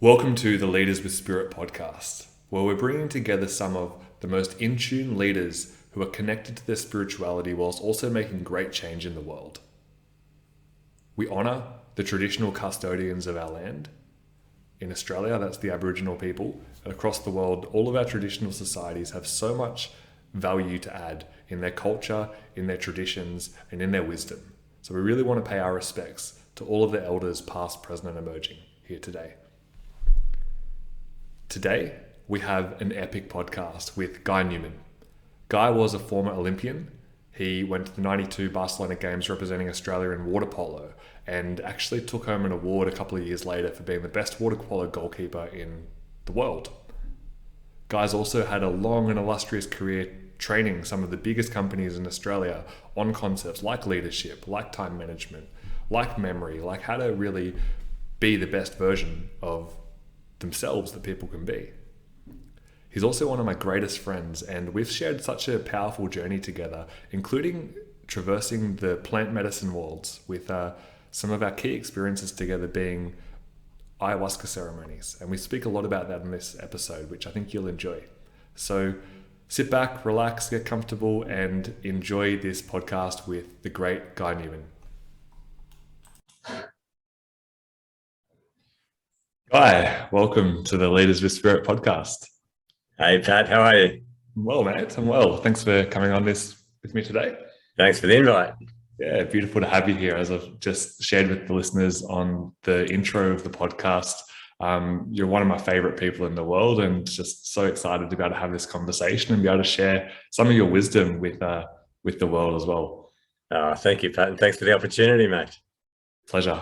Welcome to the Leaders with Spirit podcast, where we're bringing together some of the most in tune leaders who are connected to their spirituality whilst also making great change in the world. We honour the traditional custodians of our land. In Australia, that's the Aboriginal people, and across the world, all of our traditional societies have so much value to add in their culture, in their traditions, and in their wisdom. So we really want to pay our respects to all of the elders past, present, and emerging here today. Today, we have an epic podcast with Guy Newman. Guy was a former Olympian. He went to the 92 Barcelona Games representing Australia in water polo and actually took home an award a couple of years later for being the best water polo goalkeeper in the world. Guy's also had a long and illustrious career training some of the biggest companies in Australia on concepts like leadership, like time management, like memory, like how to really be the best version of themselves that people can be. He's also one of my greatest friends, and we've shared such a powerful journey together, including traversing the plant medicine worlds with some of our key experiences together being Ayahuasca ceremonies. And we speak a lot about that in this episode, which I think you'll enjoy. So sit back, relax, get comfortable, and enjoy this podcast with the great Guy Newman. Guy, welcome to the Leaders with Spirit podcast. Hey Pat, how are you? I'm well, mate. I'm well. Thanks for coming on this with me today. Thanks for the invite. Yeah, beautiful to have you here. As I've just shared with the listeners on the intro of the podcast, you're one of my favorite people in the world, and just so excited to be able to have this conversation and be able to share some of your wisdom with the world as well. Thank you, Pat, and thanks for the opportunity, mate. Pleasure.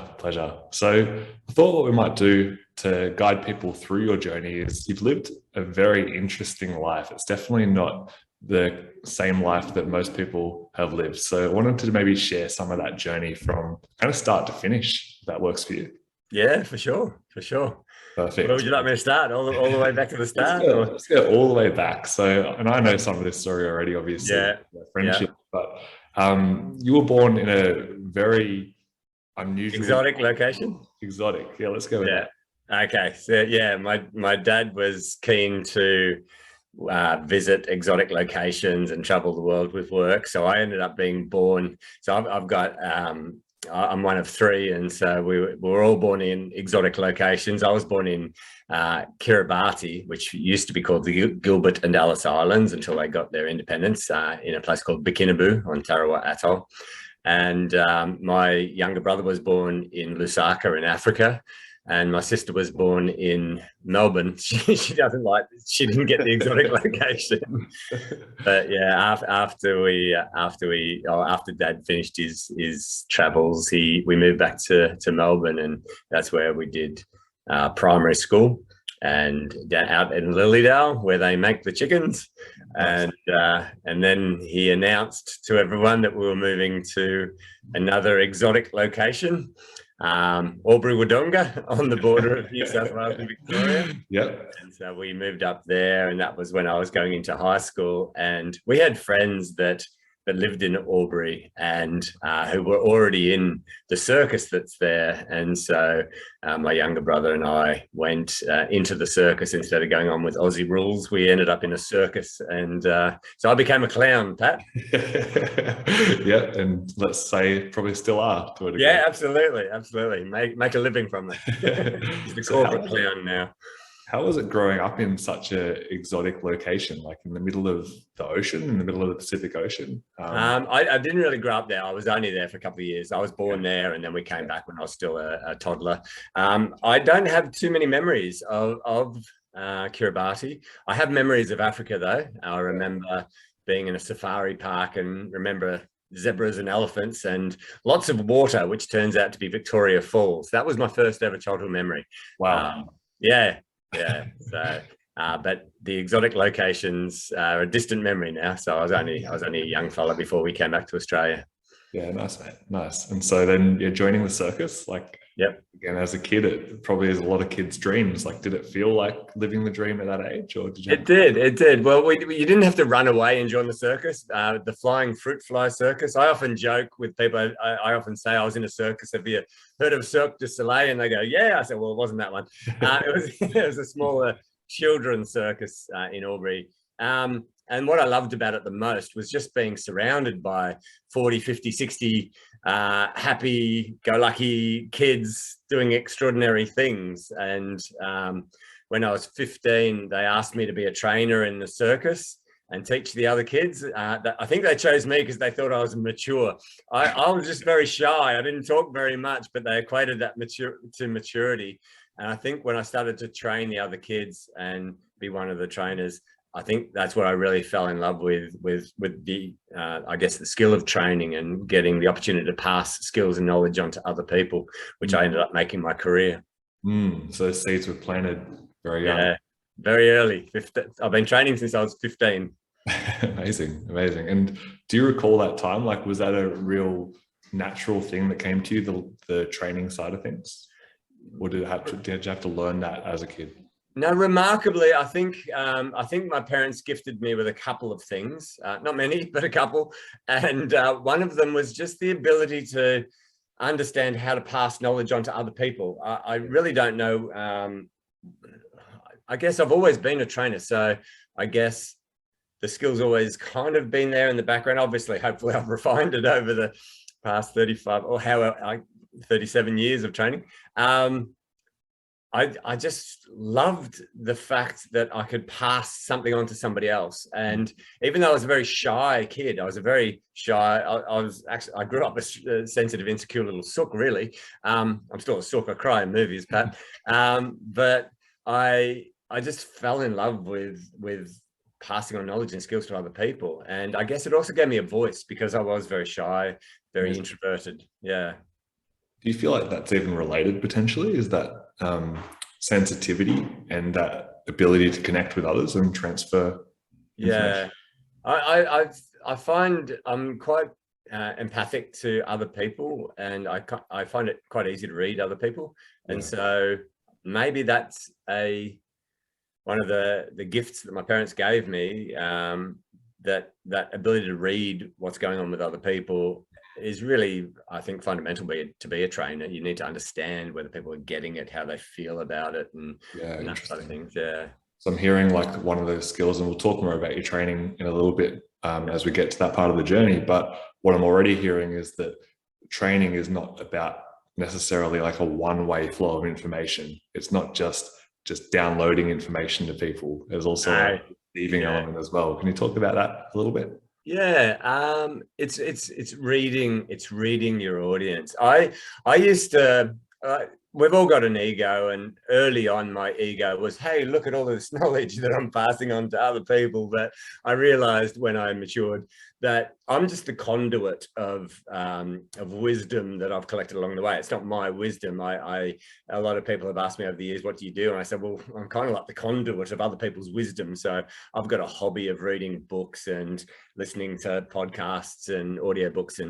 So I thought what we might do to guide people through your journey is you've lived a very interesting life. It's definitely not the same life that most people have lived. So I wanted to maybe share some of that journey from kind of start to finish, if that works for you. Yeah, for sure. Perfect. Where would you like me to start? All the way back to the start? Let's go all the way back. So, and I know some of this story already, obviously, friendship, but you were born in a very unusual, exotic location. Exotic, yeah. Let's go with that. Okay, so yeah, my dad was keen to visit exotic locations and travel the world with work. So I ended up being born. So I've got I'm one of three, and so we were all born in exotic locations. I was born in Kiribati, which used to be called the Gilbert and Ellice Islands until they got their independence, in a place called Bikinabu on Tarawa Atoll. And my younger brother was born in Lusaka in Africa, and my sister was born in Melbourne. She didn't get the exotic location. But yeah, after Dad finished his travels, we moved back to Melbourne, and that's where we did primary school, and out in Lilydale where they make the chickens. And then he announced to everyone that we were moving to another exotic location, Albury-Wodonga, on the border of New South Wales and Victoria. Yep. And so we moved up there, and that was when I was going into high school. And we had friends that lived in Albury and who were already in the circus that's there. And so my younger brother and I went into the circus instead of going on with Aussie rules. We ended up in a circus, and so I became a clown, Pat. Yeah, and let's say probably still are to a degree. Yeah, absolutely. Make a living from it. He's the corporate clown now. How was it growing up in such an exotic location, like in the middle of the ocean, in the middle of the Pacific Ocean? I didn't really grow up there. I was only there for a couple of years. I was born there, and then we came back when I was still a toddler. I don't have too many memories of Kiribati. I have memories of Africa, though. I remember being in a safari park and remember zebras and elephants and lots of water, which turns out to be Victoria Falls. That was my first ever childhood memory. Wow. Yeah. So, but the exotic locations are a distant memory now. So I was only a young fella before we came back to Australia. Yeah, nice, mate. Nice. And so then you're joining the circus, like Yep. Again, as a kid, it probably is a lot of kids' dreams. Like, did it feel like living the dream at that age, or did you? It did. Well, you didn't have to run away and join the circus, the flying fruit fly circus. I often joke with people. I often say I was in a circus. Have you heard of Cirque du Soleil? And they go, yeah. I said, well, it wasn't that one. It was a smaller children's circus in Albury. And what I loved about it the most was just being surrounded by 40, 50, 60 happy-go-lucky kids doing extraordinary things. And when I was 15, they asked me to be a trainer in the circus and teach the other kids. I think they chose me because they thought I was mature. I was just very shy. I didn't talk very much, but they equated that to maturity. And I think when I started to train the other kids and be one of the trainers, I think that's what I really fell in love with the, I guess, the skill of training and getting the opportunity to pass skills and knowledge onto other people, which I ended up making my career. So seeds were planted very young. Yeah, very early. I've been training since I was 15. Amazing. And do you recall that time? Like, was that a real natural thing that came to you, the training side of things? Or did you have to learn that as a kid? No, remarkably, I think my parents gifted me with a couple of things, not many, but a couple. And one of them was just the ability to understand how to pass knowledge on to other people. I really don't know. I guess I've always been a trainer, so I guess the skills always kind of been there in the background. Obviously, hopefully I've refined it over the past 35 or 37 years of training. I just loved the fact that I could pass something on to somebody else. And even though I was a very shy kid, I grew up a sensitive, insecure little sook, really. I'm still a sook, I cry in movies, Pat. But I just fell in love with passing on knowledge and skills to other people. And I guess it also gave me a voice because I was very shy, very introverted. Yeah. Do you feel like that's even related potentially? Is that sensitivity and that ability to connect with others and transfer information? Yeah, I find I'm quite empathic to other people, and I find it quite easy to read other people. And so maybe that's one of the gifts that my parents gave me, that ability to read what's going on with other people is really, I think, fundamental to be a trainer. You need to understand whether people are getting it, how they feel about it, and that sort of things. Yeah. So I'm hearing like one of those skills, and we'll talk more about your training in a little bit as we get to that part of the journey. But what I'm already hearing is that training is not about necessarily like a one-way flow of information. It's not just downloading information to people. There's also a receiving element as well. Can you talk about that a little bit? Yeah, it's reading your audience. I used to, we've all got an ego, and early on my ego was, hey, look at all this knowledge that I'm passing on to other people. But I realized when I matured that I'm just the conduit of wisdom that I've collected along the way. It's not my wisdom. A lot of people have asked me over the years, what do you do? And I said, well, I'm kind of like the conduit of other people's wisdom. So I've got a hobby of reading books and listening to podcasts and audiobooks,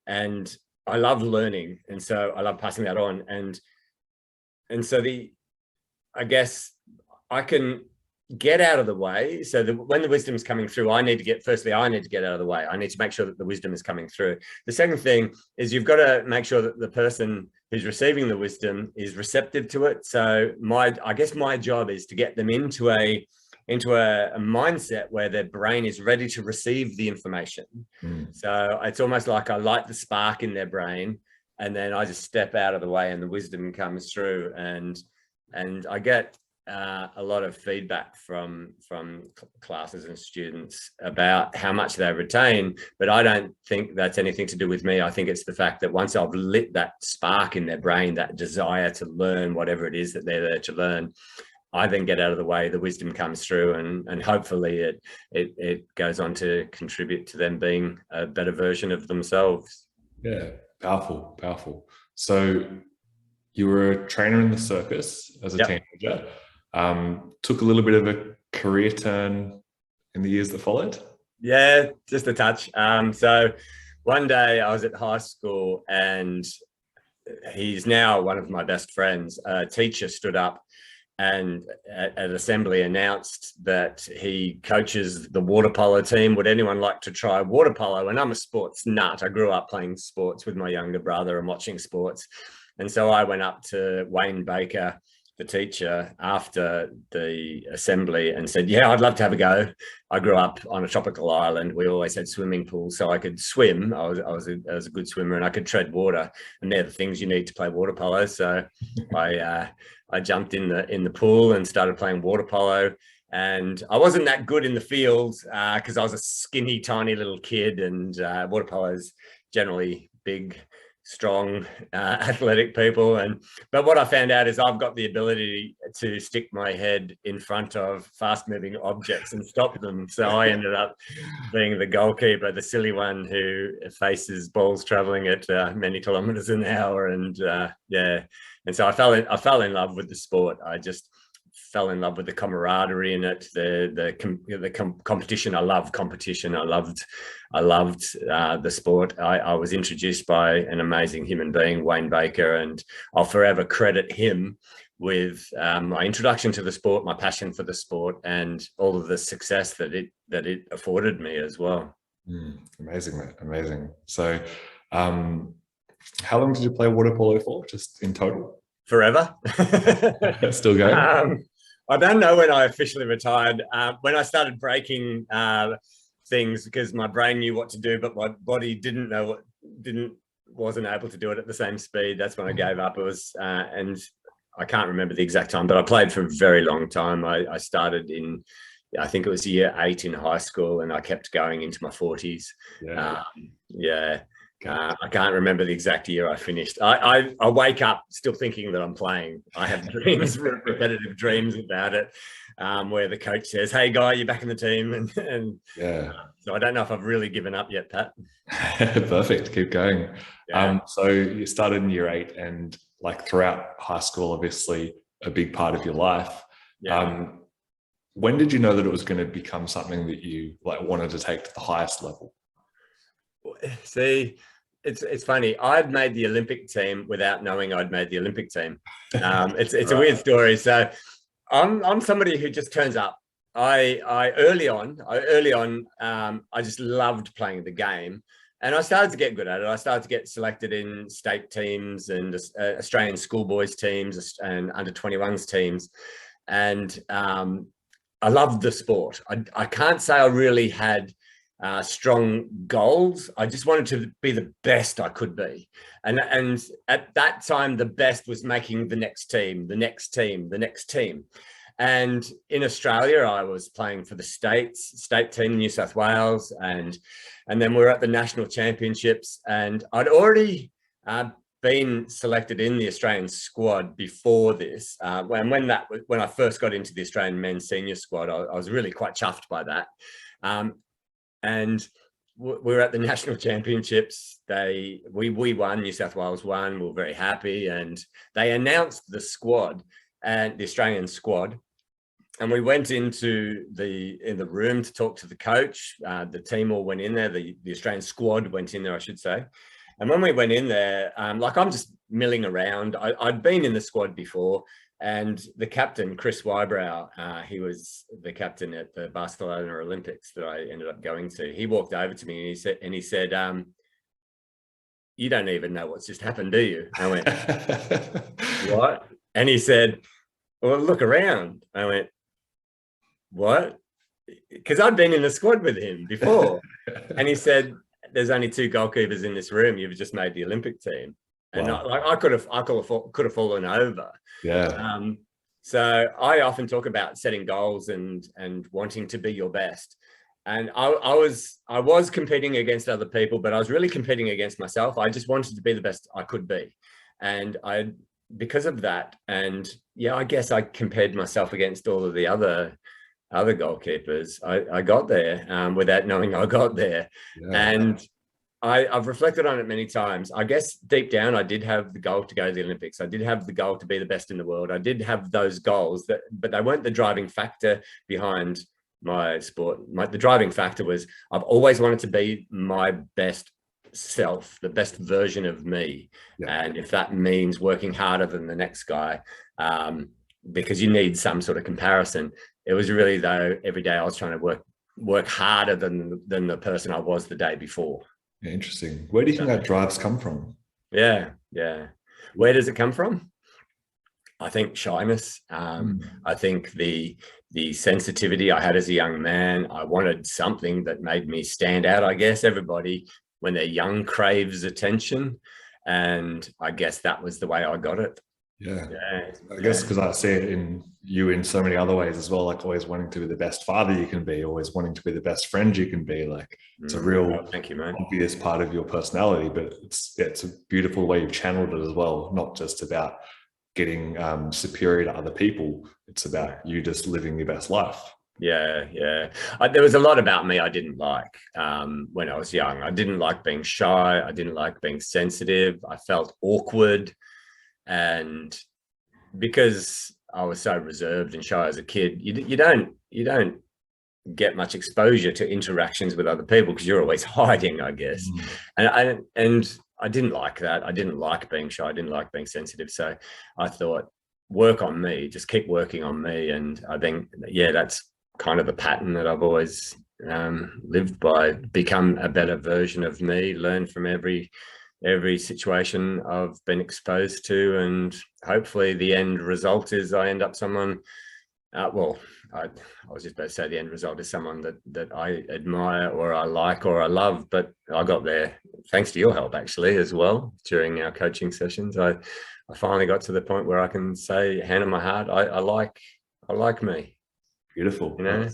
and I love learning. And so I love passing that on. And so I guess I can get out of the way, so that when the wisdom is coming through, I need to get out of the way. I need to make sure that the wisdom is coming through. The second thing is you've got to make sure that the person who's receiving the wisdom is receptive to it. So I guess my job is to get them into a mindset where their brain is ready to receive the information. So it's almost like I light the spark in their brain, and then I just step out of the way and the wisdom comes through. And I get a lot of feedback from classes and students about how much they retain, but I don't think that's anything to do with me. I think it's the fact that once I've lit that spark in their brain, that desire to learn whatever it is that they're there to learn, I then get out of the way, the wisdom comes through, and hopefully it goes on to contribute to them being a better version of themselves. Yeah, powerful. So you were a trainer in the circus as a teenager. Took a little bit of a career turn in the years that followed? Yeah, just a touch. So one day I was at high school, and he's now one of my best friends. A teacher stood up and at assembly announced that he coaches the water polo team. Would anyone like to try water polo? And I'm a sports nut. I grew up playing sports with my younger brother and watching sports. And so I went up to Wayne Baker, the teacher, after the assembly and said, yeah, I'd love to have a go. I grew up on a tropical island. We always had swimming pools, so I could swim. I was a good swimmer, and I could tread water. And they're the things you need to play water polo. So I jumped in the pool and started playing water polo. And I wasn't that good in the field because I was a skinny, tiny little kid, and water polo is generally big, strong, athletic people. But what I found out is I've got the ability to stick my head in front of fast moving objects and stop them. So I ended up being the goalkeeper, the silly one who faces balls traveling at many kilometers an hour. And yeah. And so I fell in love with the sport. I just fell in love with the camaraderie in it, the competition. I love competition. I loved the sport. I was introduced by an amazing human being, Wayne Baker, and I'll forever credit him with my introduction to the sport, my passion for the sport, and all of the success that it afforded me as well. Amazing, mate. Amazing. So, how long did you play water polo for, just in total? Forever. Still going? I don't know when I officially retired. When I started breaking things because my brain knew what to do, but my body wasn't able to do it at the same speed. That's when I gave up. It was, and I can't remember the exact time, but I played for a very long time. I started in, I think it was year 8 in high school, and I kept going into my 40s. Yeah. I can't remember the exact year I finished. I wake up still thinking that I'm playing. I have dreams, repetitive dreams about it, where the coach says, "Hey, guy, you're back in the team," and yeah. So I don't know if I've really given up yet, Pat. Perfect. Keep going. Yeah. So you started in year 8, and like throughout high school, obviously a big part of your life. Yeah. When did you know that it was going to become something that you like wanted to take to the highest level? See, it's funny. I'd made the Olympic team without knowing I'd made the Olympic team. It's right. A weird story. So I'm somebody who just turns up. I early on, I just loved playing the game, and I started to get good at it. I started to get selected in state teams and Australian schoolboys teams and under 21s teams, and I loved the sport. I can't say I really had strong goals. I just wanted to be the best I could be. And at that time, the best was making the next team, the next team, the next team. And in Australia, I was playing for the state team, New South Wales. And then we were at the national championships, and I'd already been selected in the Australian squad before this. When I first got into the Australian men's senior squad, I was really quite chuffed by that. And we were at the national championships. We won. New South Wales won. We were very happy, and they announced the squad and the Australian squad. And we went into the room to talk to the coach. The team all went in there. The Australian squad went in there, I should say. And when we went in there, like I'm just milling around. I'd been in the squad before. And the captain, Chris Wybrow, he was the captain at the Barcelona Olympics that I ended up going to. He walked over to me and he said, "You don't even know what's just happened, do you?" I went, "What?" And he said, "Well, look around." I went, "What?" Because I'd been in the squad with him before. And he said, "There's only 2 goalkeepers in this room. You've just made the Olympic team." And wow. I could have fallen over. Yeah. So I often talk about setting goals and wanting to be your best. And I was competing against other people, but I was really competing against myself. I just wanted to be the best I could be. And because of that, and yeah, I guess I compared myself against all of the other goalkeepers. I got there without knowing I got there. Yeah. And I've reflected on it many times. I guess deep down, I did have the goal to go to the Olympics. I did have the goal to be the best in the world. I did have those goals, but they weren't the driving factor behind my sport. The driving factor was I've always wanted to be my best self, the best version of me. Yeah. And if that means working harder than the next guy, because you need some sort of comparison, it was really, though, every day I was trying to work harder than the person I was the day before. Yeah, interesting. Where do you think that drives come from? Yeah. Where does it come from? I think shyness. I think the sensitivity I had as a young man. I wanted something that made me stand out. I guess everybody, when they're young, craves attention, and I guess that was the way I got it. Yeah. I guess because I see it in you in so many other ways as well, like always wanting to be the best father you can be, always wanting to be the best friend you can be. Like it's a real thank you, man. obvious part of your personality, but it's a beautiful way you've channeled it as well. Not just about getting superior to other people. It's about you just living your best life. Yeah. There was a lot about me I didn't like when I was young. I didn't like being shy. I didn't like being sensitive. I felt awkward. And because I was so reserved and shy as a kid, you don't get much exposure to interactions with other people because you're always hiding, I guess. And I didn't like that. I didn't like being shy. I didn't like being sensitive. So I thought, work on me, just keep working on me. And I think, that's kind of the pattern that I've always lived by. Become a better version of me, learn from every situation I've been exposed to, and hopefully the end result is I end up someone, I was just about to say the end result is someone that I admire or I like or I love, but I got there thanks to your help actually as well during our coaching sessions. I finally got to the point where I can say, hand on my heart, I like me. Beautiful. You know?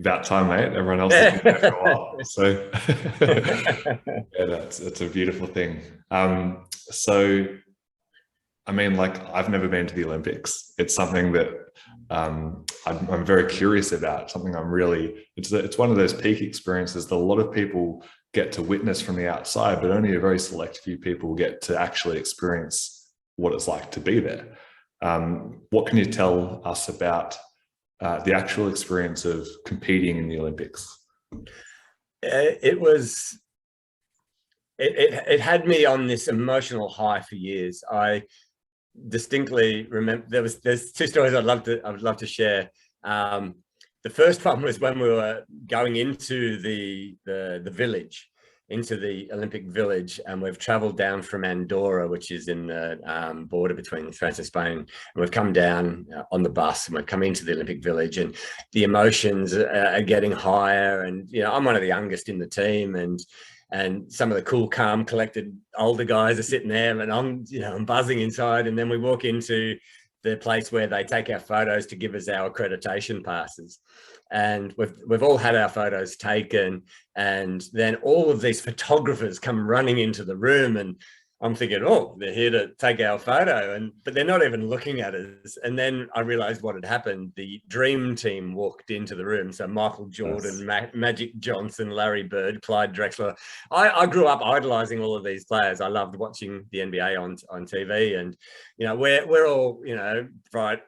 About time, mate. Everyone else has been there for a while. So that's a beautiful thing. So I mean, like, I've never been to the Olympics. It's something that I'm very curious about. Something it's one of those peak experiences that a lot of people get to witness from the outside, but only a very select few people get to actually experience what it's like to be there. What can you tell us about the actual experience of competing in the Olympics? It had me on this emotional high for years. I distinctly remember there's two stories I'd love to share. The first one was when we were going into the village, into the Olympic village, and we've traveled down from Andorra, which is in the border between France and Spain, and we've come down on the bus and we've come into the Olympic village, and the emotions are getting higher, and I'm one of the youngest in the team, and some of the cool, calm, collected older guys are sitting there, and I'm buzzing inside. And then we walk into the place where they take our photos to give us our accreditation passes. And we've all had our photos taken. And then all of these photographers come running into the room, and I'm thinking, oh, they're here to take our photo, but they're not even looking at us. And then I realized what had happened. The dream team walked into the room. So Michael Jordan, Magic Johnson, Larry Bird, Clyde Drexler. I grew up idolizing all of these players. I loved watching the NBA on TV, and we're all right,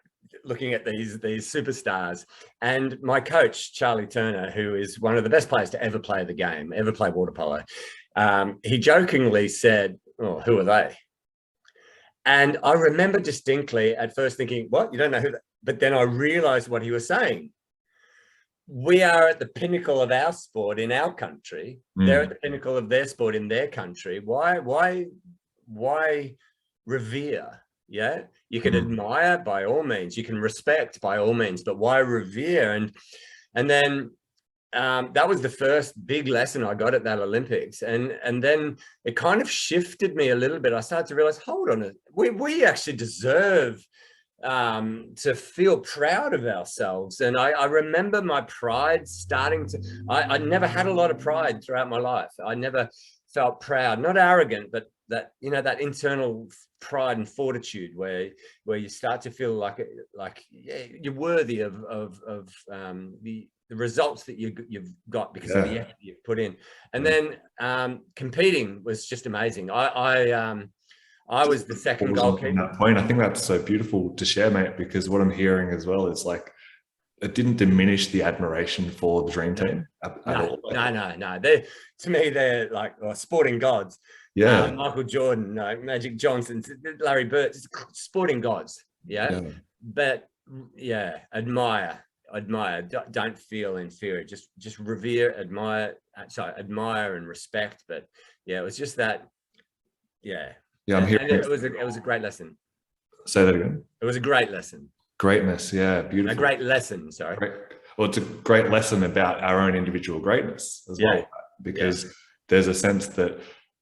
looking at these superstars. And my coach, Charlie Turner, who is one of the best players to ever play the game, ever play water polo, he jokingly said, "Oh, who are they?" And I remember distinctly at first thinking, what? You don't know who that? But then I realized what he was saying. We are at the pinnacle of our sport in our country. They're at the pinnacle of their sport in their country. Why revere? Yeah, you can admire by all means, you can respect by all means, but why revere? And then that was the first big lesson I got at that Olympics. And then it kind of shifted me a little bit. I started to realize, hold on, we actually deserve to feel proud of ourselves. And I remember my pride starting to, I never had a lot of pride throughout my life. I never felt proud, not arrogant, but that, that internal pride and fortitude where you start to feel like you're worthy of the results that you've got because of the effort you've put in. And then competing was just amazing. I was the second goalkeeper. That point, I think that's so beautiful to share, mate, because what I'm hearing as well is like it didn't diminish the admiration for the dream team at all. No. To me, they're like sporting gods. Yeah. Michael Jordan, Magic Johnson, Larry Bird, sporting gods. Yeah. But yeah, admire. Don't feel inferior. Just revere, admire. Admire and respect. But yeah, it was just that. Yeah. Yeah, I'm and hearing. it was a great lesson. Say that again. It was a great lesson. Greatness, yeah, beautiful. A great lesson. Sorry. Well, it's a great lesson about our own individual greatness as well, because there's a sense that,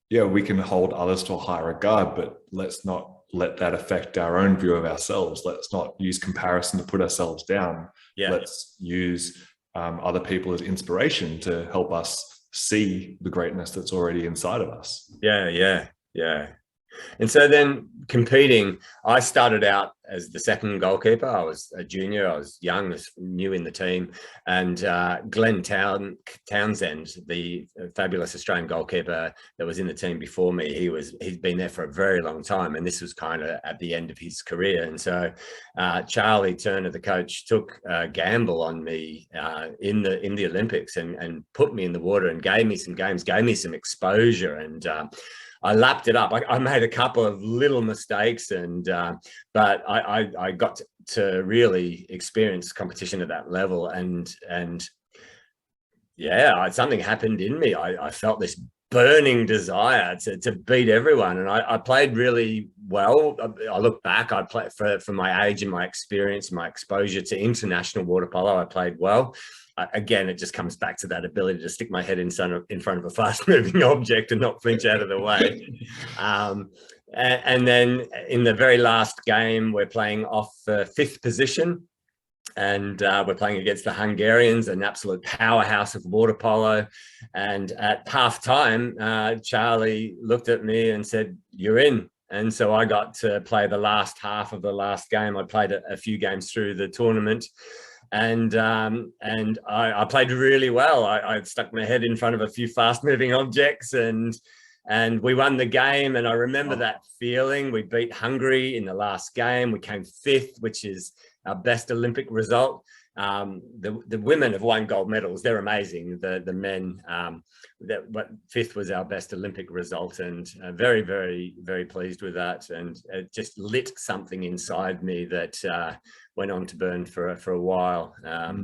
yeah, we can hold others to a higher regard, but let's not let that affect our own view of ourselves. Let's not use comparison to put ourselves down. Let's use other people as inspiration to help us see the greatness that's already inside of us. Yeah. And so then competing, I started out as the second goalkeeper. I was a junior. I was young, was new in the team. And Glenn Townsend, the fabulous Australian goalkeeper that was in the team before me, he'd been there for a very long time. And this was kind of at the end of his career. And so Charlie Turner, the coach, took a gamble on me in the Olympics and put me in the water and gave me some games, gave me some exposure. And I lapped it up. I made a couple of little mistakes, but I got to really experience competition at that level. And yeah, something happened in me. I felt this burning desire to beat everyone, and I played really well. I look back, I played for my age and my experience, my exposure to international water polo. I played well. Again, it just comes back to that ability to stick my head in front of a fast-moving object and not flinch out of the way. And then in the very last game, we're playing off fifth position, and we're playing against the Hungarians, an absolute powerhouse of water polo. And at half time, Charlie looked at me and said, "You're in." And so I got to play the last half of the last game. I played a few games through the tournament. And I played really well. I stuck my head in front of a few fast-moving objects, and we won the game. And I remember that feeling. We beat Hungary in the last game. We came fifth, which is our best Olympic result. The women have won gold medals. They're amazing. The men, but fifth was our best Olympic result, and very, very, very pleased with that. And it just lit something inside me that went on to burn for a while.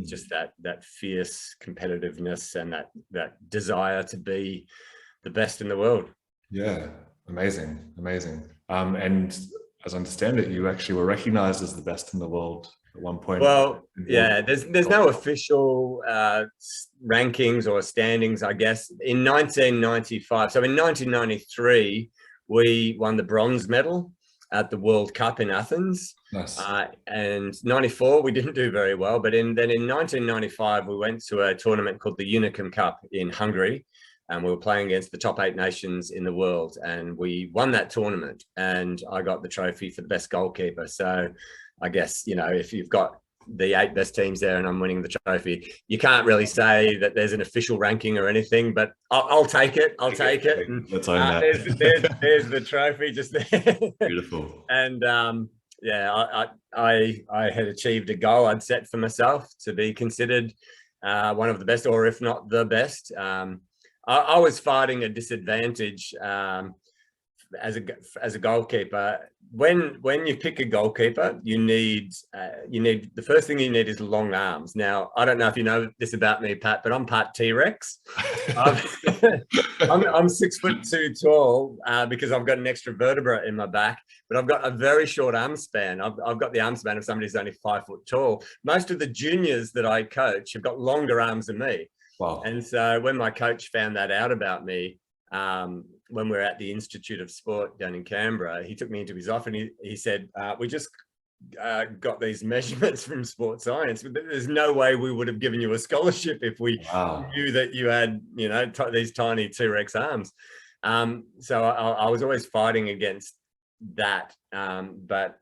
Just that fierce competitiveness and that desire to be the best in the world. Yeah, amazing. And as I understand it, you actually were recognized as the best in the world at one point. Well, yeah, there's no official rankings or standings, I guess. In 1995, so in 1993, we won the bronze medal at the World Cup in Athens. Nice. And 94, we didn't do very well. But then in 1995, we went to a tournament called the Unicum Cup in Hungary. And we were playing against the top 8 nations in the world. And we won that tournament. And I got the trophy for the best goalkeeper. So I guess, if you've got the 8 best teams there and I'm winning the trophy, you can't really say that there's an official ranking or anything, but I'll take it. I'll take it. And, let's own that. There's the trophy just there. Beautiful. And I had achieved a goal I'd set for myself to be considered one of the best, or if not the best. I was fighting a disadvantage as a goalkeeper. When you pick a goalkeeper, you need the first thing you need is long arms. Now, I don't know if you know this about me, Pat, but I'm part T-Rex. I'm 6'2" tall because I've got an extra vertebra in my back, but I've got a very short arm span. I've got the arm span of somebody who's only 5 foot tall. Most of the juniors that I coach have got longer arms than me. Wow. And so when my coach found that out about me, when we were at the Institute of Sport down in Canberra, he took me into his office and he said, we just got these measurements from sports science, but there's no way we would have given you a scholarship if we knew that you had, these tiny T-Rex arms. So I was always fighting against that. But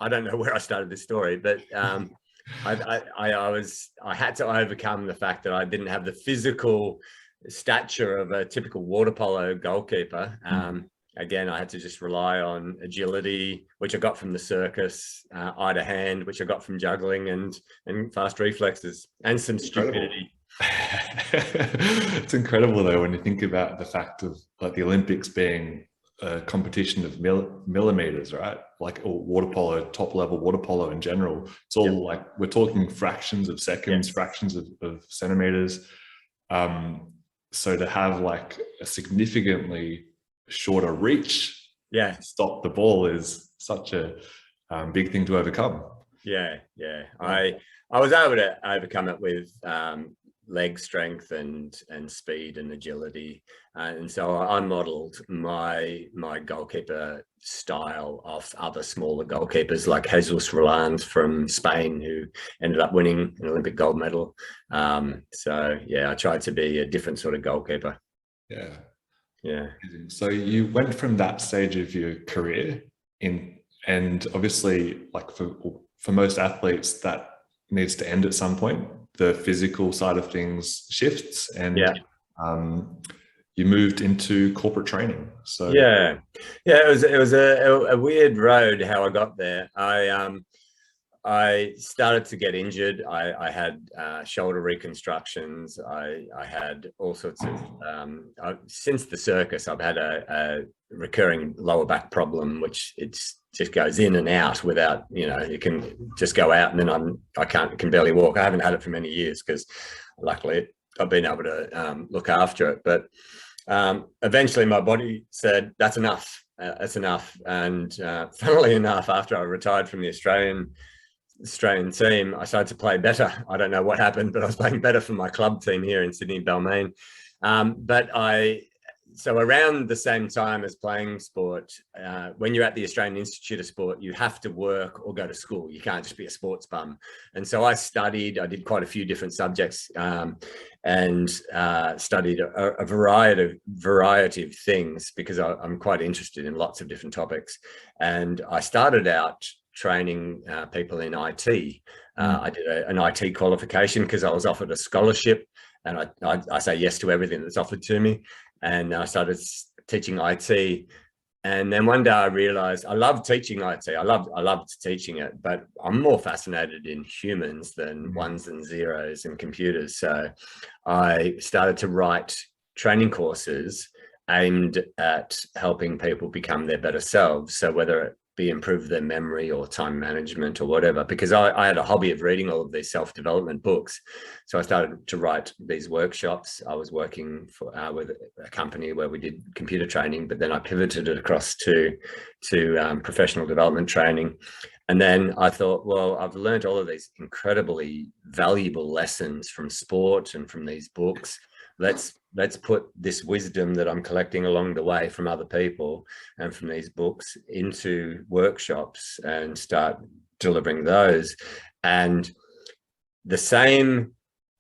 I don't know where I started this story, but I had to overcome the fact that I didn't have the physical stature of a typical water polo goalkeeper. again, I had to just rely on agility, which I got from the circus, eye to hand, which I got from juggling, and fast reflexes, and some stupidity. It's incredible though when you think about the fact of like the Olympics being a competition of millimeters, right? Like, or water polo, top level water polo in general. It's all like, we're talking fractions of seconds, fractions of centimeters. So to have like a significantly shorter reach, to stop the ball is such a big thing to overcome. I was able to overcome it with leg strength and speed and agility, and so I modeled my goalkeeper style off other smaller goalkeepers like Jesus Roland from Spain, who ended up winning an Olympic gold medal. So I tried to be a different sort of goalkeeper. So you went from that stage of your career and obviously, like for most athletes, that needs to end at some point. The physical side of things shifts, and you moved into corporate training. So it was a weird road how I got there. I started to get injured. I had shoulder reconstructions. I had all sorts of since the circus, I've had a recurring lower back problem, which just goes in and out without, you can just go out and then I can barely walk. I haven't had it for many years because luckily I've been able to look after it. But eventually my body said, that's enough. That's enough. And funnily enough, after I retired from the Australian team, I started to play better. I don't know what happened, but I was playing better for my club team here in Sydney, Balmain. So around the same time as playing sport, when you're at the Australian Institute of Sport, you have to work or go to school. You can't just be a sports bum. And so I did quite a few different subjects, and studied a variety of things because I'm quite interested in lots of different topics. And I started out training people in IT. I did an IT qualification because I was offered a scholarship, and I say yes to everything that's offered to me. And I started teaching IT. And then one day I realized I love teaching IT. I loved teaching it, but I'm more fascinated in humans than ones and zeros and computers. So I started to write training courses aimed at helping people become their better selves. So whether it be improve their memory or time management or whatever, because I had a hobby of reading all of these self-development books. So I started to write these workshops. I was working with a company where we did computer training, but then I pivoted it across to professional development training. And then I thought, well, I've learned all of these incredibly valuable lessons from sport and from these books. Let's put this wisdom that I'm collecting along the way from other people and from these books into workshops and start delivering those. And the same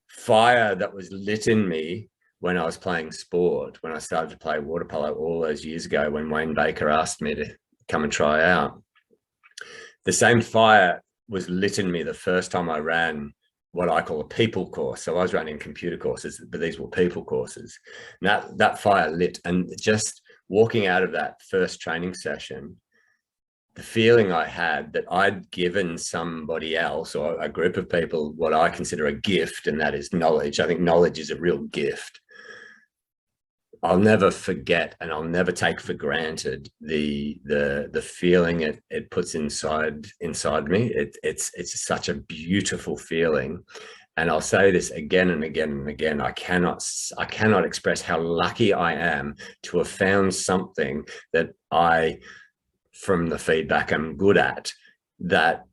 fire that was lit in me when I was playing sport, when I started to play water polo all those years ago, when Wayne Baker asked me to come and try out, the same fire was lit in me the first time I ran what I call a people course. So I was running computer courses, but these were people courses. And that fire lit, and just walking out of that first training session, the feeling I had that I'd given somebody else or a group of people what I consider a gift, and that is knowledge. I think knowledge is a real gift. I'll never forget, and I'll never take for granted the feeling it puts inside me. It's such a beautiful feeling, and I'll say this again and again and again. I cannot express how lucky I am to have found something that from the feedback I'm good at, that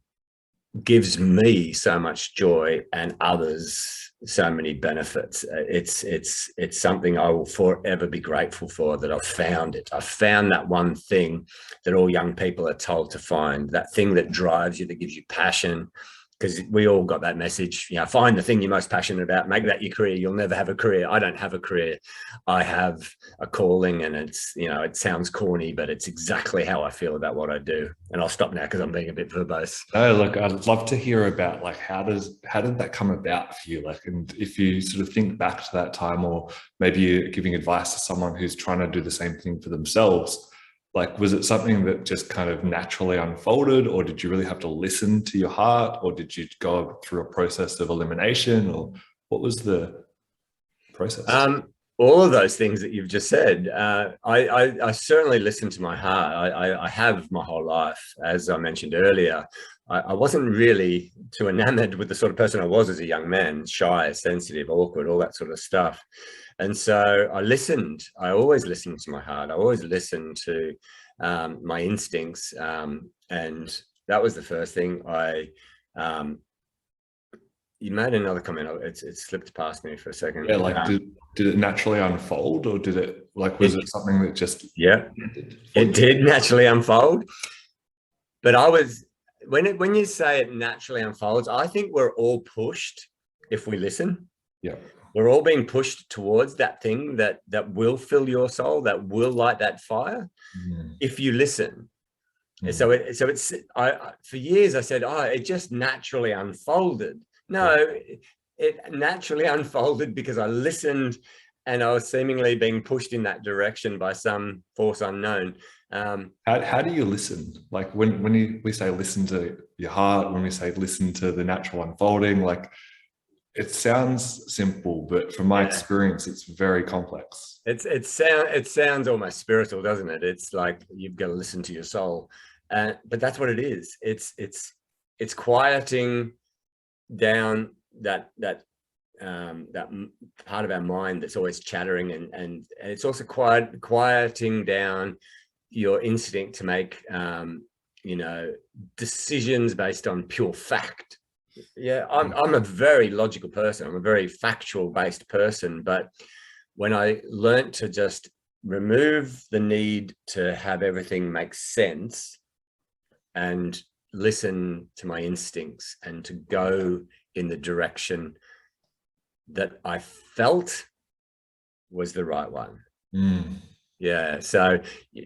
gives me so much joy and others so many benefits. It's something I will forever be grateful for, that I've found it. I've found that one thing that all young people are told to find, that thing that drives you, that gives you passion. Because we all got that message, find the thing you're most passionate about, make that your career. You'll never have a career. I don't have a career. I have a calling, and it's, it sounds corny, but it's exactly how I feel about what I do. And I'll stop now because I'm being a bit verbose. No, look, I'd love to hear about like, how did that come about for you? Like, and if you sort of think back to that time, or maybe you're giving advice to someone who's trying to do the same thing for themselves, Like, was it something that just kind of naturally unfolded, or did you really have to listen to your heart, or did you go through a process of elimination, or what was the process? All of those things that you've just said. I certainly listen to my heart. I have my whole life, as I mentioned earlier. I wasn't really too enamored with the sort of person I was as a young man, shy, sensitive, awkward, all that sort of stuff. And so I listened. I always listened to my heart. I always listened to my instincts. And that was the first thing. You made another comment. It slipped past me for a second. Yeah, like did it naturally unfold, or did it, like, was it something that just... Yeah, it did naturally unfold. But when you say it naturally unfolds, I think we're all pushed if we listen. Yeah. We're all being pushed towards that thing that will fill your soul, that will light that fire, if you listen. So it's for years I said, oh, it just naturally unfolded. No, it naturally unfolded because I listened, and I was seemingly being pushed in that direction by some force unknown. How do you listen? Like when we say listen to your heart, when we say listen to the natural unfolding, like, it sounds simple, but from my experience, it's very complex. It sounds almost spiritual, doesn't it? It's like you've got to listen to your soul, but that's what it is. It's quieting down that part of our mind that's always chattering, and it's also quieting down your instinct to make decisions based on pure fact. Yeah, I'm a very logical person. I'm a very factual based person, but when I learned to just remove the need to have everything make sense and listen to my instincts and to go in the direction that I felt was the right one. Yeah, so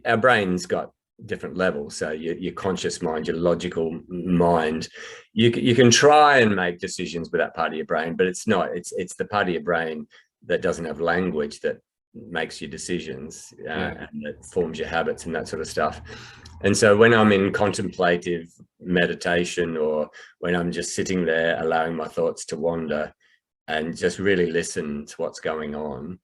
our brain's got different levels. So your conscious mind, your logical mind, you can try and make decisions with that part of your brain, but it's not. It's the part of your brain that doesn't have language that makes your decisions and that forms your habits and that sort of stuff. And so when I'm in contemplative meditation, or when I'm just sitting there allowing my thoughts to wander and just really listen to what's going on,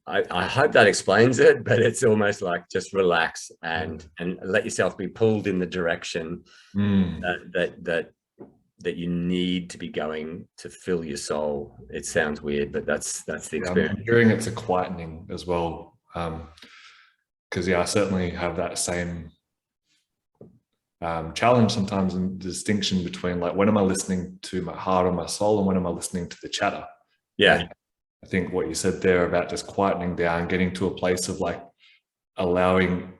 I hope that explains it, but it's almost like just relax and let yourself be pulled in the direction that you need to be going to fill your soul. It sounds weird, but that's the experience. I'm hearing it's a quietening as well, because I certainly have that same challenge sometimes in the distinction between, like, when am I listening to my heart or my soul, and when am I listening to the chatter? Yeah. I think what you said there about just quietening down, getting to a place of, like, allowing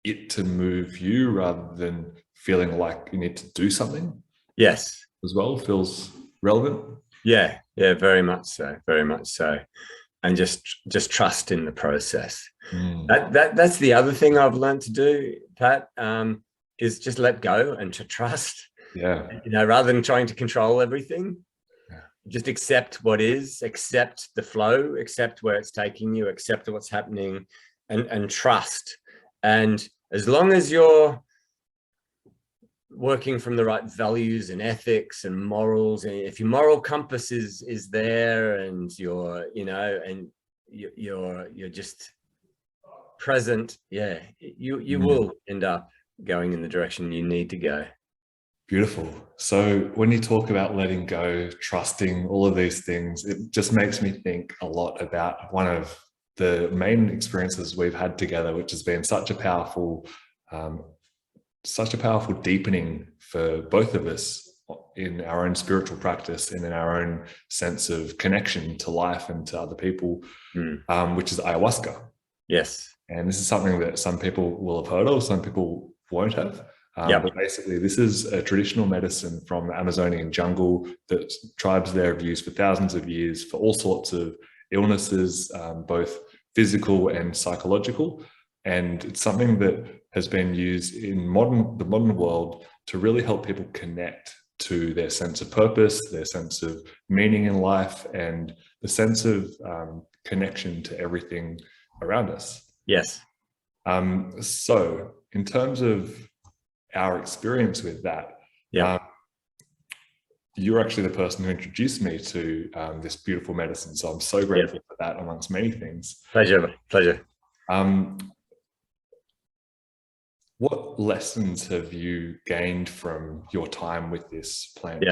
it to move you rather than feeling like you need to do something. Yes. As well, feels relevant. Yeah, very much so, very much so. And just trust in the process. That's the other thing I've learned to do, Pat, is just let go and to trust. Yeah. Rather than trying to control everything. Just accept what is, accept the flow, accept where it's taking you, accept what's happening, and trust. And as long as you're working from the right values and ethics and morals, and if your moral compass is there, and you're just present, you will end up going in the direction you need to go. Beautiful. So when you talk about letting go, trusting, all of these things, it just makes me think a lot about one of the main experiences we've had together, which has been such a powerful deepening for both of us in our own spiritual practice and in our own sense of connection to life and to other people, which is ayahuasca. Yes. And this is something that some people will have heard of, some people won't have. But basically, this is a traditional medicine from the Amazonian jungle that tribes there have used for thousands of years for all sorts of illnesses, both physical and psychological. And it's something that has been used in the modern world to really help people connect to their sense of purpose, their sense of meaning in life, and the sense of connection to everything around us. Yes. So in terms of our experience with that, Yeah. you're actually the person who introduced me to this beautiful medicine. So I'm so grateful for that, amongst many things. Pleasure. Um, what lessons have you gained from your time with this plant?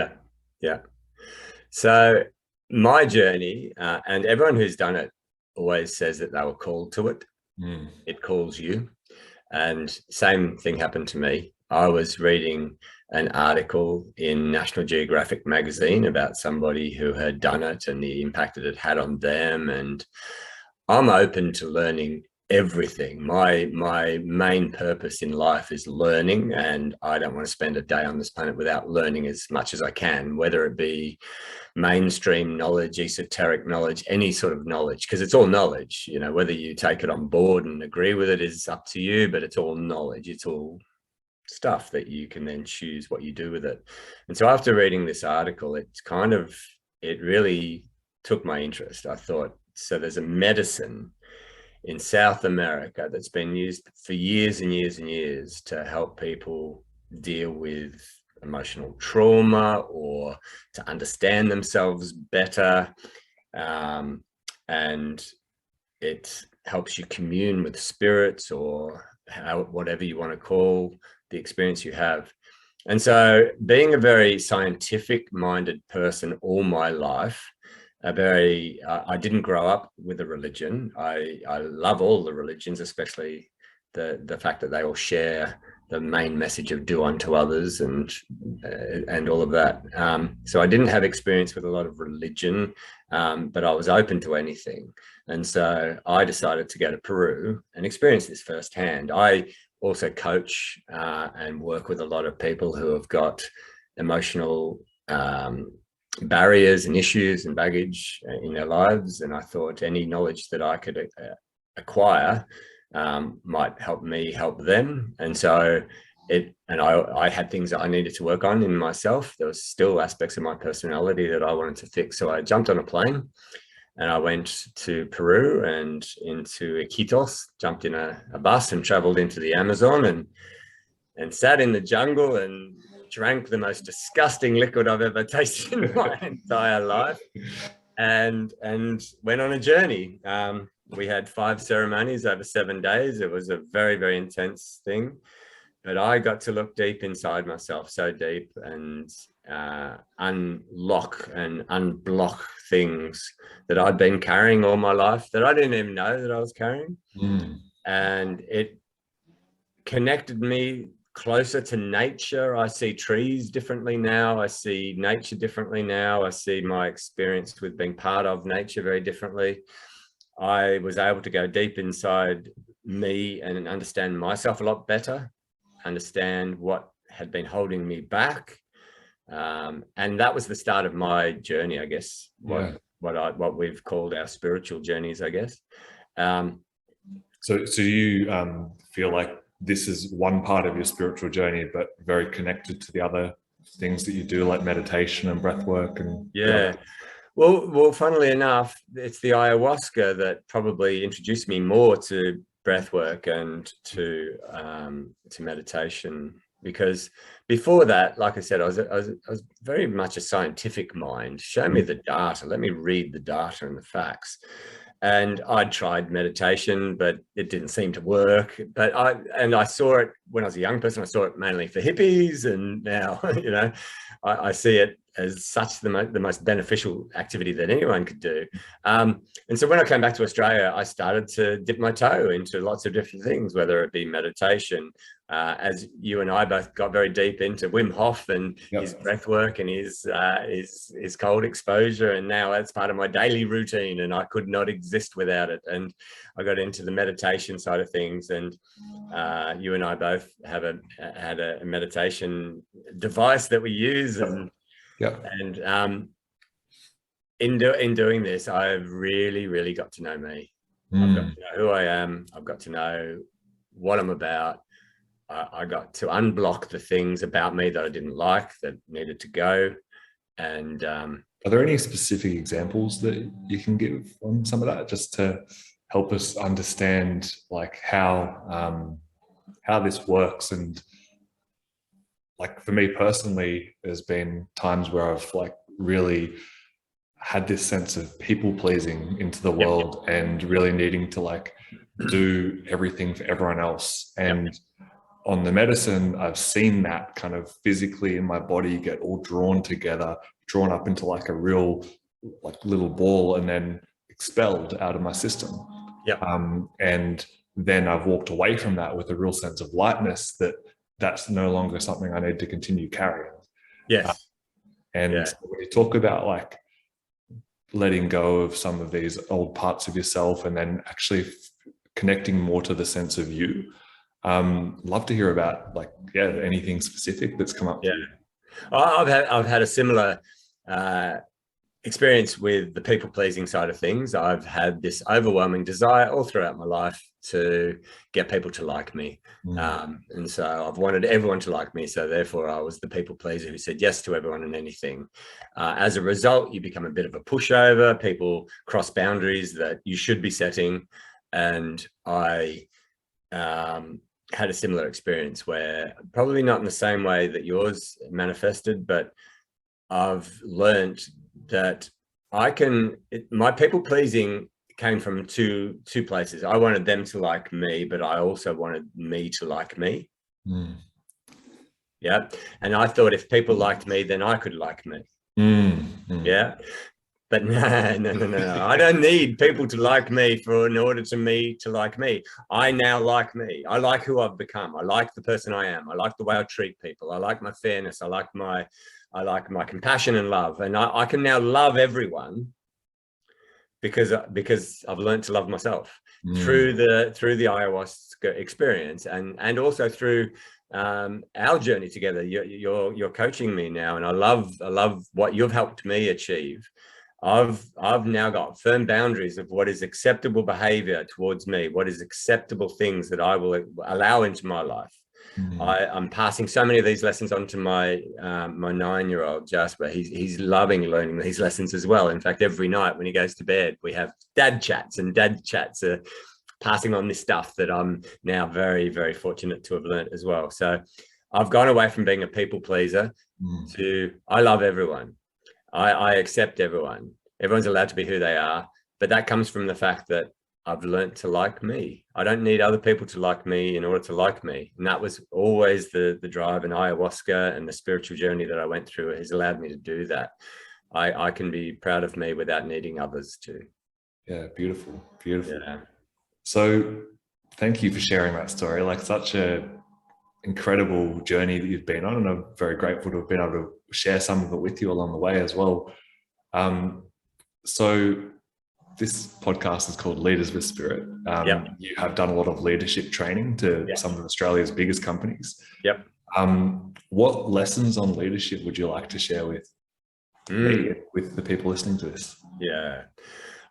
Yeah. So my journey, and everyone who's done it always says that they were called to it. It calls you. And same thing happened to me. I was reading an article in National Geographic magazine about somebody who had done it and the impact that it had on them. And I'm open to learning everything. My main purpose in life is learning, and I don't want to spend a day on this planet without learning as much as I can, whether it be mainstream knowledge, esoteric knowledge, any sort of knowledge, because it's all knowledge. You know, whether you take it on board and agree with it is up to you, but it's all knowledge. It's all stuff that you can then choose what you do with it. And so after reading this article, it really took my interest. I thought, so there's a medicine in South America that's been used for years and years and years to help people deal with emotional trauma or to understand themselves better. And it helps you commune with spirits, or whatever you want to call the experience you have. And so, being a very scientific minded person all my life, I didn't grow up with a religion. I love all the religions, especially the fact that they all share the main message of do unto others and all of that. So I didn't have experience with a lot of religion, but I was open to anything. And so I decided to go to Peru and experience this firsthand. I also coach and work with a lot of people who have got emotional barriers and issues and baggage in their lives. And I thought any knowledge that I could acquire might help me help them. And so I had things that I needed to work on in myself. There was still aspects of my personality that I wanted to fix. So I jumped on a plane and I went to Peru and into Iquitos, jumped in a bus and traveled into the Amazon and sat in the jungle and drank the most disgusting liquid I've ever tasted in my entire life, and went on a journey. We had 5 ceremonies over 7 days. It was a very, very intense thing, but I got to look deep inside myself, so deep, and unlock and unblock things that I'd been carrying all my life that I didn't even know that I was carrying. And it connected me closer to nature. I see trees differently now. I see nature differently now. I see my experience with being part of nature very differently. I was able to go deep inside me and understand myself a lot better, understand what had been holding me back. And that was the start of my journey, I guess, what we've called our spiritual journeys, I guess. So you feel like this is one part of your spiritual journey, but very connected to the other things that you do, like meditation and breath work and Well, funnily enough, it's the ayahuasca that probably introduced me more to breath work and to meditation, because before that, like I said, I was very much a scientific mind. Show me the data, let me read the data and the facts. And I'd tried meditation, but it didn't seem to work. But I saw it when I was a young person. I saw it mainly for hippies, and now, I see it as such the most beneficial activity that anyone could do. And so when I came back to Australia, I started to dip my toe into lots of different things, whether it be meditation, as you and I both got very deep into Wim Hof and his breath work and his cold exposure. And now that's part of my daily routine, and I could not exist without it. And I got into the meditation side of things, and you and I both had a meditation device that we use. And in doing this, I've really, really got to know me. I've got to know who I am. I've got to know what I'm about. I got to unblock the things about me that I didn't like, that needed to go. And are there any specific examples that you can give on some of that, just to help us understand like how this works. And like for me personally, there's been times where I've like really had this sense of people pleasing into the world and really needing to like do everything for everyone else. And on the medicine, I've seen that kind of physically in my body get all drawn together, drawn up into like a real like little ball, and then expelled out of my system. And then I've walked away from that with a real sense of lightness, that that's no longer something I need to continue carrying. When you talk about like letting go of some of these old parts of yourself and then actually connecting more to the sense of you, love to hear about like anything specific that's come up. I've had a similar experience with the people pleasing side of things. I've had this overwhelming desire all throughout my life to get people to like me. And so I've wanted everyone to like me. So therefore I was the people pleaser who said yes to everyone and anything. As a result, you become a bit of a pushover. People cross boundaries that you should be setting. And I had a similar experience where, probably not in the same way that yours manifested, but I've learned that my people pleasing came from two places. I wanted them to like me, but I also wanted me to like me. And I thought if people liked me, then I could like me. But no. I don't need people to like me in order to me to like me. I now like me. I like who I've become. I like the person I am. I like the way I treat people. I like my fairness. I like my compassion and love. And I can now love everyone because I've learned to love myself through the ayahuasca experience, and also through our journey together. You're coaching me now, and I love what you've helped me achieve. I've now got firm boundaries of what is acceptable behavior towards me, what is acceptable things that I will allow into my life. I'm passing so many of these lessons on to my 9-year-old Jasper. He's loving learning these lessons as well. In fact, every night when he goes to bed, we have dad chats, and dad chats are passing on this stuff that I'm now very, very fortunate to have learned as well. So I've gone away from being a people pleaser to I love everyone. I accept everyone. Everyone's allowed to be who they are, but that comes from the fact that I've learned to like me. I don't need other people to like me in order to like me. And that was always the drive in ayahuasca, and the spiritual journey that I went through has allowed me to do that. I can be proud of me without needing others to. Yeah, beautiful. So thank you for sharing that story. Like, such a incredible journey that you've been on, and I'm very grateful to have been able to share some of it with you along the way as well. So this podcast is called Leaders with Spirit. You have done a lot of leadership training to some of Australia's biggest companies. What lessons on leadership would you like to share with me, with the people listening to this?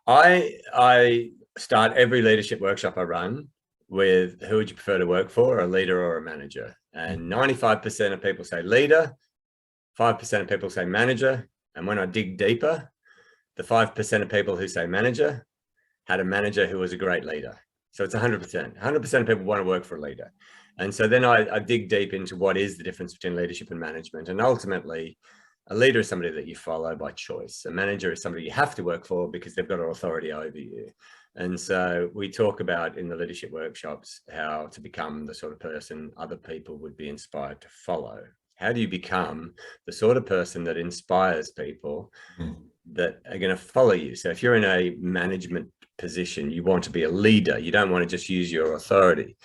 I start every leadership workshop I run with, who would you prefer to work for, a leader or a manager? And 95% of people say leader, 5% of people say manager. And when I dig deeper, the 5% of people who say manager had a manager who was a great leader. So it's 100%. 100% of people want to work for a leader. And so then I dig deep into what is the difference between leadership and management. And ultimately, a leader is somebody that you follow by choice. A manager is somebody you have to work for because they've got an authority over you. And so we talk about in the leadership workshops how to become the sort of person other people would be inspired to follow. How do you become the sort of person that inspires people that are going to follow you? So if you're in a management position, you want to be a leader. You don't want to just use your authority.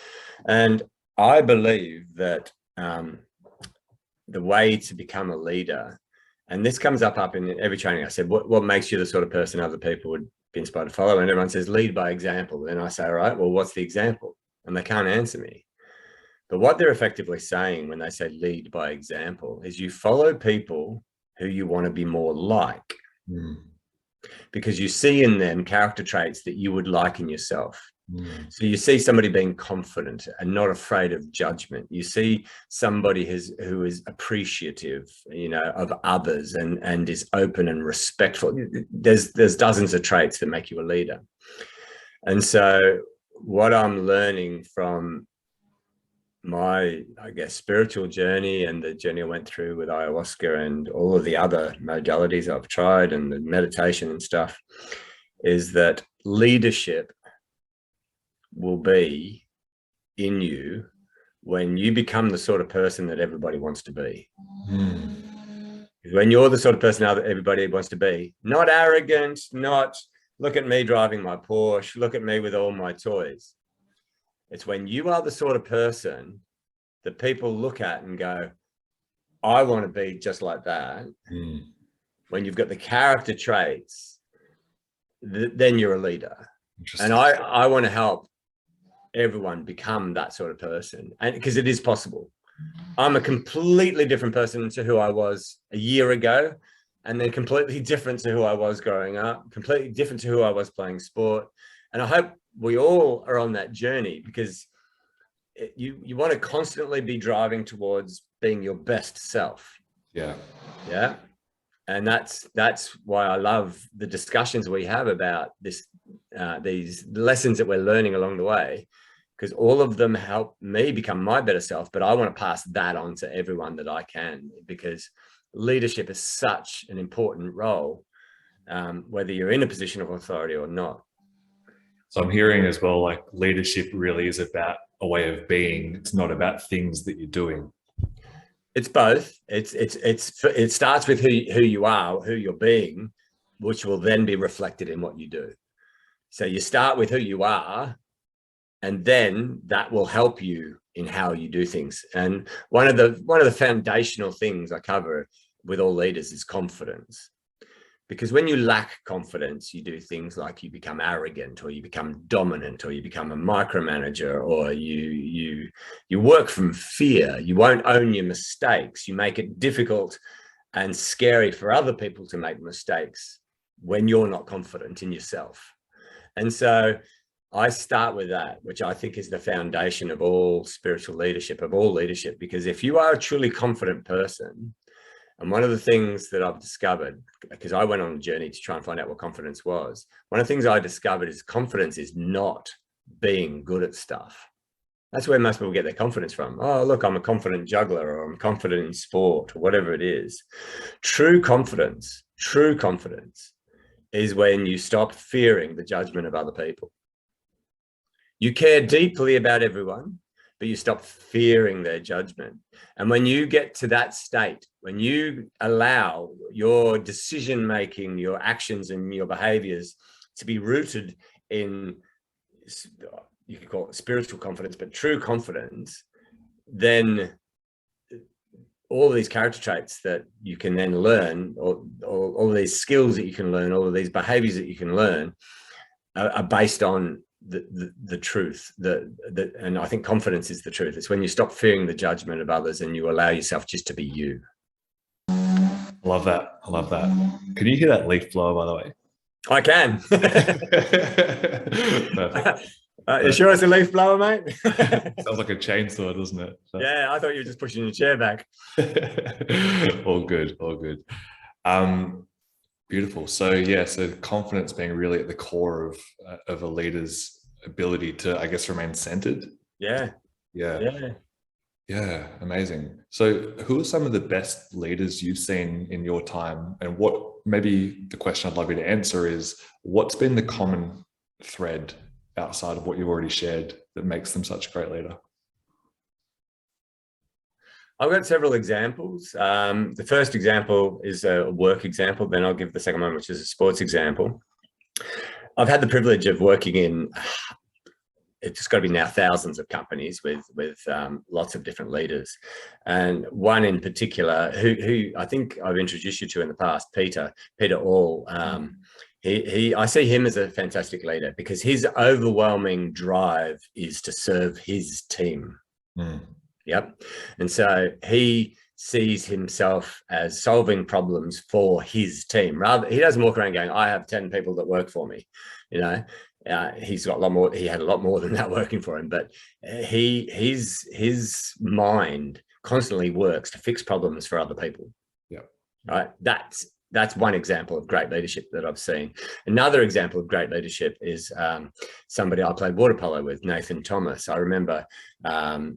And I believe that the way to become a leader, and this comes up in every training, I said, what makes you the sort of person other people would be inspired to follow? And everyone says, lead by example. Then I say, all right, well, what's the example? And they can't answer me. But what they're effectively saying when they say lead by example is you follow people who you want to be more like, because you see in them character traits that you would like in yourself. So you see somebody being confident and not afraid of judgment. You see somebody who is appreciative, of others, and is open and respectful. There's dozens of traits that make you a leader. And so what I'm learning from my, I guess, spiritual journey and the journey I went through with ayahuasca and all of the other modalities I've tried and the meditation and stuff is that leadership will be in you when you become the sort of person that everybody wants to be. When you're the sort of person that everybody wants to be, not arrogant, not look at me driving my Porsche, look at me with all my toys. It's when you are the sort of person that people look at and go, I want to be just like that. When you've got the character traits, then you're a leader. And I want to help everyone become that sort of person, and because it is possible. I'm a completely different person to who I was a year ago, and then completely different to who I was growing up, completely different to who I was playing sport. And I hope we all are on that journey, because you want to constantly be driving towards being your best self. Yeah. And that's why I love the discussions we have about this, these lessons that we're learning along the way, because all of them help me become my better self. But I want to pass that on to everyone that I can, because leadership is such an important role, whether you're in a position of authority or not. So I'm hearing as well, like leadership really is about a way of being. It's not about things that you're doing. It's both. It starts with who you are, who you're being, which will then be reflected in what you do. So you start with who you are, and then that will help you in how you do things. And one of the foundational things I cover with all leaders is confidence. Because when you lack confidence, you do things like you become arrogant, or you become dominant, or you become a micromanager, or you work from fear. You won't own your mistakes. You make it difficult and scary for other people to make mistakes when you're not confident in yourself. And so I start with that, which I think is the foundation of all spiritual leadership, of all leadership. Because if you are a truly confident person, and one of the things that I've discovered, because I went on a journey to try and find out what confidence was, one of the things I discovered is confidence is not being good at stuff. That's where most people get their confidence from. Oh, look, I'm a confident juggler, or I'm confident in sport, or whatever it is. True confidence is when you stop fearing the judgment of other people. You care deeply about everyone, but you stop fearing their judgment. And when you get to that state, when you allow your decision-making, your actions and your behaviors to be rooted in, you could call it spiritual confidence, but true confidence, then all of these character traits that you can then learn, or all of these skills that you can learn, all of these behaviors that you can learn are based on the truth, and I think confidence is the truth. It's when you stop fearing the judgment of others and you allow yourself just to be you. I love that. Can you hear that leaf blower, by the way? I can. You sure it's a leaf blower, mate? Sounds like a chainsaw, doesn't it? So. Yeah, I thought you were just pushing your chair back. All good. Beautiful. So confidence being really at the core of a leader's ability to, I guess, remain centered. Yeah. Amazing. So who are some of the best leaders you've seen in your time? And what, maybe the question I'd love you to answer is, what's been the common thread outside of what you've already shared that makes them such a great leader? I've got several examples. The first example is a work example, then I'll give the second one, which is a sports example. I've had the privilege of working in, it's got to be now thousands of companies with lots of different leaders. And one in particular, who I think I've introduced you to in the past, Peter All. I see him as a fantastic leader, because his overwhelming drive is to serve his team. Yep. And so he sees himself as solving problems for his team. Rather, he doesn't walk around going, I have 10 people that work for me. You know, he's got a lot more. He had a lot more than that working for him, but his mind constantly works to fix problems for other people. Yeah. Right. That's that's one example of great leadership that I've seen. Another example of great leadership is somebody I played water polo with, Nathan Thomas. I remember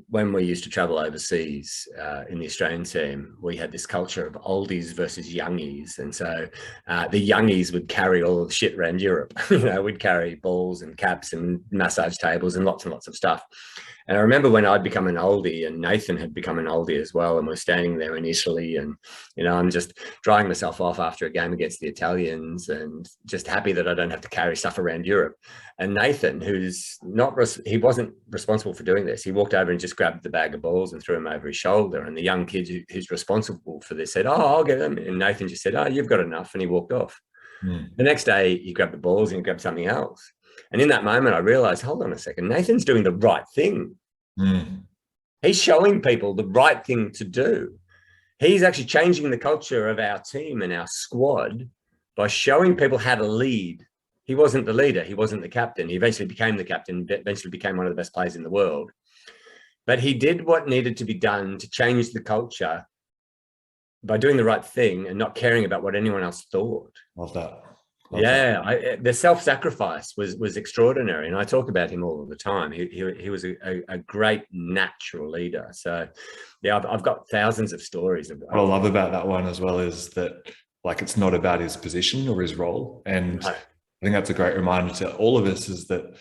when we used to travel overseas in the Australian team, we had this culture of oldies versus youngies. And so the youngies would carry all of the shit around Europe. We'd carry balls and caps and massage tables and lots of stuff. And I remember when I'd become an oldie and Nathan had become an oldie as well, and we're standing there in Italy, and I'm just drying myself off after a game against the Italians and just happy that I don't have to carry stuff around Europe. And Nathan, he wasn't responsible for doing this. He walked over and just grabbed the bag of balls and threw them over his shoulder. And the young kid who's responsible for this said, "Oh, I'll get them." And Nathan just said, "Oh, you've got enough." And he walked off. The next day he grabbed the balls and he grabbed something else. And in that moment, I realized, hold on a second, Nathan's doing the right thing. He's showing people the right thing to do. He's actually changing the culture of our team and our squad by showing people how to lead. He wasn't the leader. He wasn't the captain. He eventually became the captain, eventually became one of the best players in the world. But he did what needed to be done to change the culture by doing the right thing and not caring about what anyone else thought. Love that. The self-sacrifice was extraordinary, and I talk about him all the time. He was a great natural leader. So yeah, I've got thousands of stories. What I love about that one as well is that, like, it's not about his position or his role. And I think that's a great reminder to all of us, is that,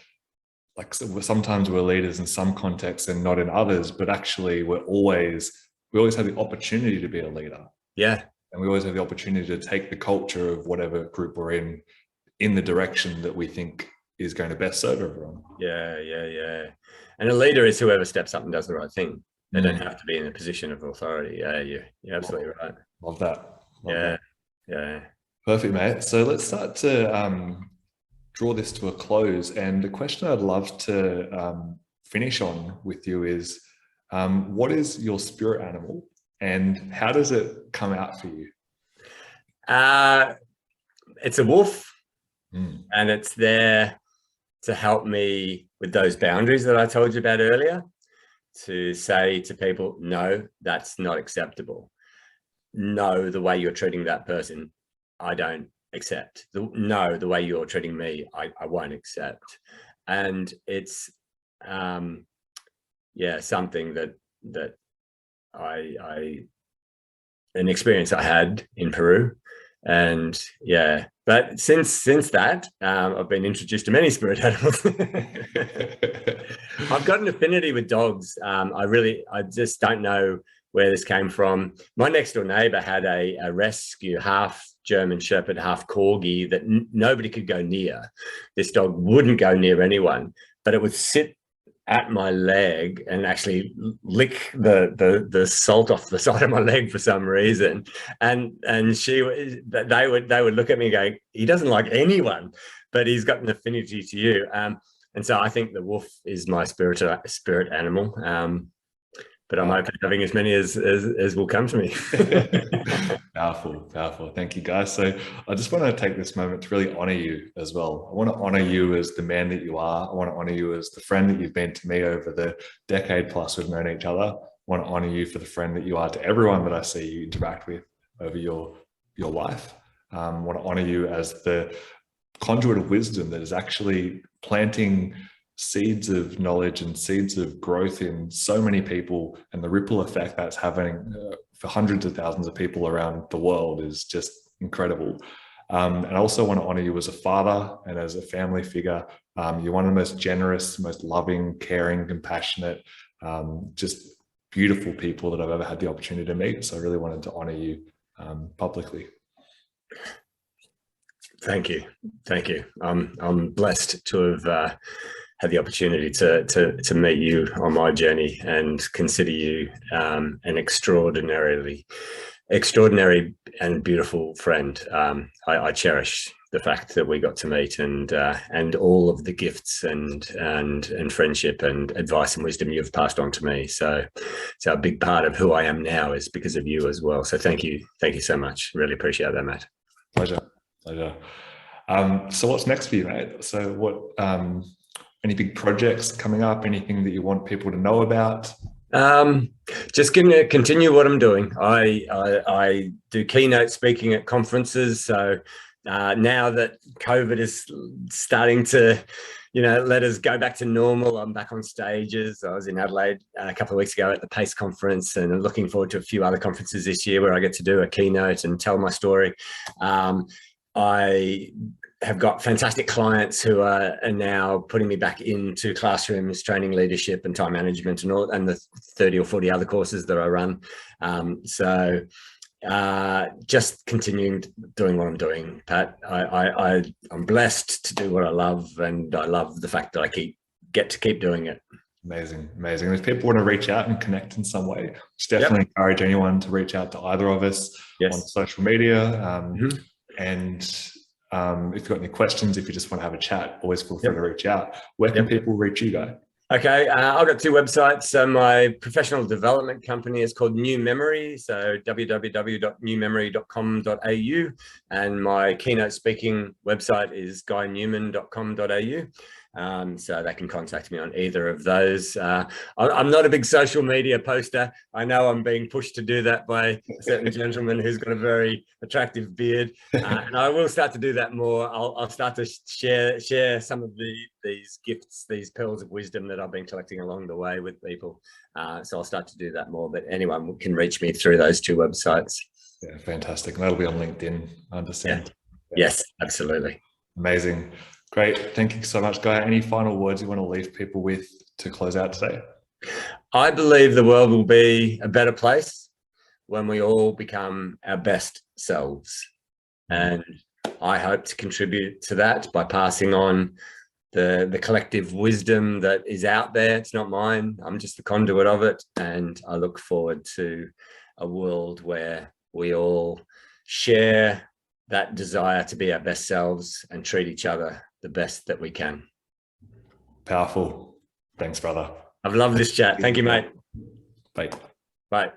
like, sometimes we're leaders in some contexts and not in others, but actually we always have the opportunity to be a leader. Yeah. And we always have the opportunity to take the culture of whatever group we're in the direction that we think is going to best serve everyone. Yeah. And a leader is whoever steps up and does the right thing. They don't have to be in a position of authority. Yeah, you're absolutely right. Love that. Yeah. Perfect, mate. So let's start to draw this to a close. And the question I'd love to finish on with you is, what is your spirit animal? And how does it come out for you? It's a wolf, and it's there to help me with those boundaries that I told you about earlier, to say to people, no, that's not acceptable. No, the way you're treating that person, I don't accept. No, the way you're treating me, I won't accept. And it's, something that an experience I had in Peru. And but since that, I've been introduced to many spirit animals. I've got an affinity with dogs. I just don't know where this came from. My next door neighbor had a rescue, half German Shepherd, half Corgi, that nobody could go near. This dog wouldn't go near anyone, but it would sit at my leg and actually lick the salt off the side of my leg for some reason. And they would look at me and go, he doesn't like anyone, but he's got an affinity to you. And so I think the wolf is my spirit animal. But I'm open to having as many as will come to me. Powerful. Thank you, guys. So I just want to take this moment to really honor you as well. I want to honor you as the man that you are. I want to honor you as the friend that you've been to me over the decade plus we've known each other. I want to honor you for the friend that you are to everyone that I see you interact with over your life. I want to honor you as the conduit of wisdom that is actually planting seeds of knowledge and seeds of growth in so many people, and the ripple effect that's having for hundreds of thousands of people around the world is just incredible. And I also want to honor you as a father and as a family figure. You're one of the most generous, most loving, caring, compassionate, just beautiful people that I've ever had the opportunity to meet. So I really wanted to honor you publicly. Thank you. I'm blessed to have had the opportunity to meet you on my journey and consider you an extraordinary and beautiful friend. I cherish the fact that we got to meet, and all of the gifts and friendship and advice and wisdom you've passed on to me. So a big part of who I am now is because of you as well. So thank you so much. Really appreciate that, Matt. Pleasure. So what's next for you, mate? So what? Any big projects coming up? Anything that you want people to know about? Just going to continue what I'm doing. I do keynote speaking at conferences. So now that COVID is starting to, let us go back to normal, I'm back on stages. I was in Adelaide a couple of weeks ago at the PACE conference, and I'm looking forward to a few other conferences this year where I get to do a keynote and tell my story. I have got fantastic clients who are now putting me back into classrooms, training leadership and time management and the 30 or 40 other courses that I run. Just continuing doing what I'm doing, Pat. I'm blessed to do what I love, and I love the fact that I get to keep doing it. Amazing. And if people want to reach out and connect in some way, just definitely encourage anyone to reach out to either of us on social media. And if you've got any questions, if you just want to have a chat, always feel free to reach out. Where can people reach you, Guy? Okay, I've got two websites. So my professional development company is called New Memory, so www.newmemory.com.au, and my keynote speaking website is guynewman.com.au. So they can contact me on either of those. I'm not a big social media poster. I know I'm being pushed to do that by a certain gentleman who's got a very attractive beard, and I will start to do that more. I'll start to share some of these gifts, these pearls of wisdom that I've been collecting along the way with people. So I'll start to do that more, but anyone can reach me through those two websites. Yeah, fantastic. And that'll be on LinkedIn, I understand. Yeah. Yes, absolutely. Amazing. Great. Thank you so much, Guy. Any final words you want to leave people with to close out today? I believe the world will be a better place when we all become our best selves. And I hope to contribute to that by passing on the collective wisdom that is out there. It's not mine. I'm just the conduit of it. And I look forward to a world where we all share that desire to be our best selves and treat each other the best that we can. Powerful. Thanks, brother. I've loved this chat. Thank you, mate. Bye. Bye.